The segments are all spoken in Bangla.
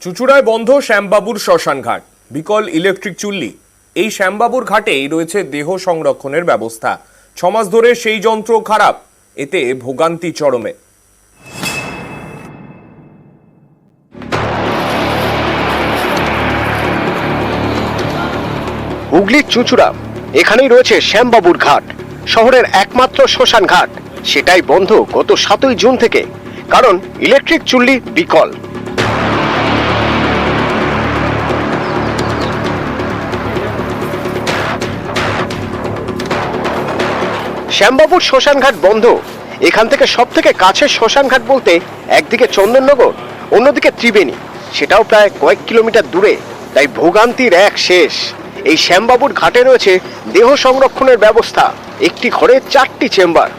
চুঁচুড়ায় বন্ধ শ্যামবাবুর শ্মশান ঘাট, বিকল ইলেকট্রিক চুল্লি। এই শ্যামবাবুর ঘাটেই রয়েছে দেহ সংরক্ষণের ব্যবস্থা। 6 মাস ধরে সেই যন্ত্র খারাপ, এতে ভোগান্তি চরমে। হুগলির চুঁচুড়া, এখানেই রয়েছে শ্যামবাবুর ঘাট, শহরের একমাত্র শ্মশান ঘাট। সেটাই বন্ধ গত 7ই জুন থেকে, কারণ ইলেকট্রিক চুল্লি বিকল। শ্যামবাবুর শ্মশানঘাট বন্ধ। এখান থেকে সব থেকে কাছের শ্মশানঘাট বলতে একদিকে চন্দননগর, অন্যদিকে ত্রিবেণী, সেটাও প্রায় কয়েক কিলোমিটার দূরে। তাই ভোগান্তির এক শেষ। এই শ্যামবাবুর ঘাটে রয়েছে দেহ সংরক্ষণের ব্যবস্থা। একটি ঘরে 4টি চেম্বার,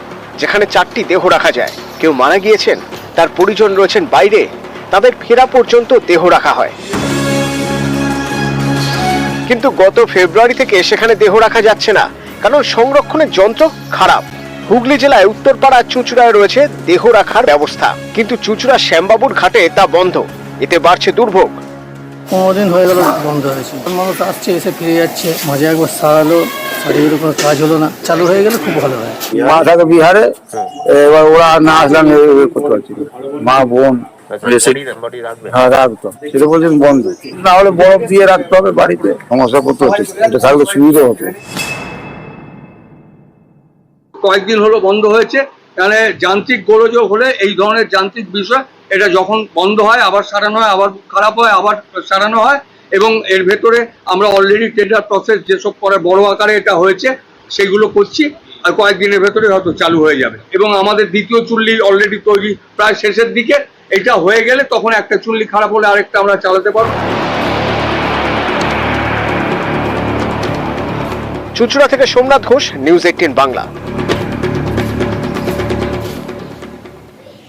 যেখানে 4টি দেহ রাখা যায়। কেউ মারা গিয়েছেন, তার পরিজন রয়েছেন বাইরে, তাদের ফেরা পর্যন্ত দেহ রাখা হয়। কিন্তু গত ফেব্রুয়ারি থেকে সেখানে দেহ রাখা যাচ্ছে না, কারণ সংরক্ষণের যন্ত্র খারাপ। হুগলি জেলায় উত্তরপাড়া চুঁচুড়ায় রয়েছে দেহ রাখার ব্যবস্থা, কিন্তু চুঁচুড়া শ্যামবাবুর ঘাটে তা বন্ধ। এতে বাড়ছে দুর্ভোগ। 15 দিন হয়ে গেল বন্ধ হয়েছে। মানুষ আসছে, এসে ফিরে যাচ্ছে। মাঝে একবার সারালো, সারিয়ে কোনো কাজ হলো না। চালু হয়ে গেলে খুব ভালো হয়। মা থাকে বিহারে, এবার ওরা না আসলাম করতে পারছি না। মা বোন হ্যাঁ রাখতো, সেটা বলছেন বন্ধ। না হলে বরফ দিয়ে রাখতে হবে বাড়িতে, সমস্যা করতে হচ্ছে। এটা থাকলে সুবিধা হতো। কয়েকদিন হলো বন্ধ হয়েছে, মানে যান্ত্রিক গোলযোগ হলে এই ধরনের যান্ত্রিক বিষয়, এটা যখন বন্ধ হয় আবার সারানো হয়, আবার খারাপ হয়, আবার সারানো হয়। এবং এর ভেতরে আমরা অলরেডি টেন্ডার প্রসেস যেসব পরে বড় আকারে এটা হয়েছে সেগুলো করছি, আর কয়েকদিনের ভেতরে হয়তো চালু হয়ে যাবে। এবং আমাদের দ্বিতীয় চুল্লি অলরেডি তৈরি, প্রায় শেষের দিকে। এটা হয়ে গেলে তখন একটা চুল্লি খারাপ হলে আরেকটা আমরা চালাতে পারবো। চুঁচুড়া থেকে সোমনাথ ঘোষ, নিউজ 18 বাংলা।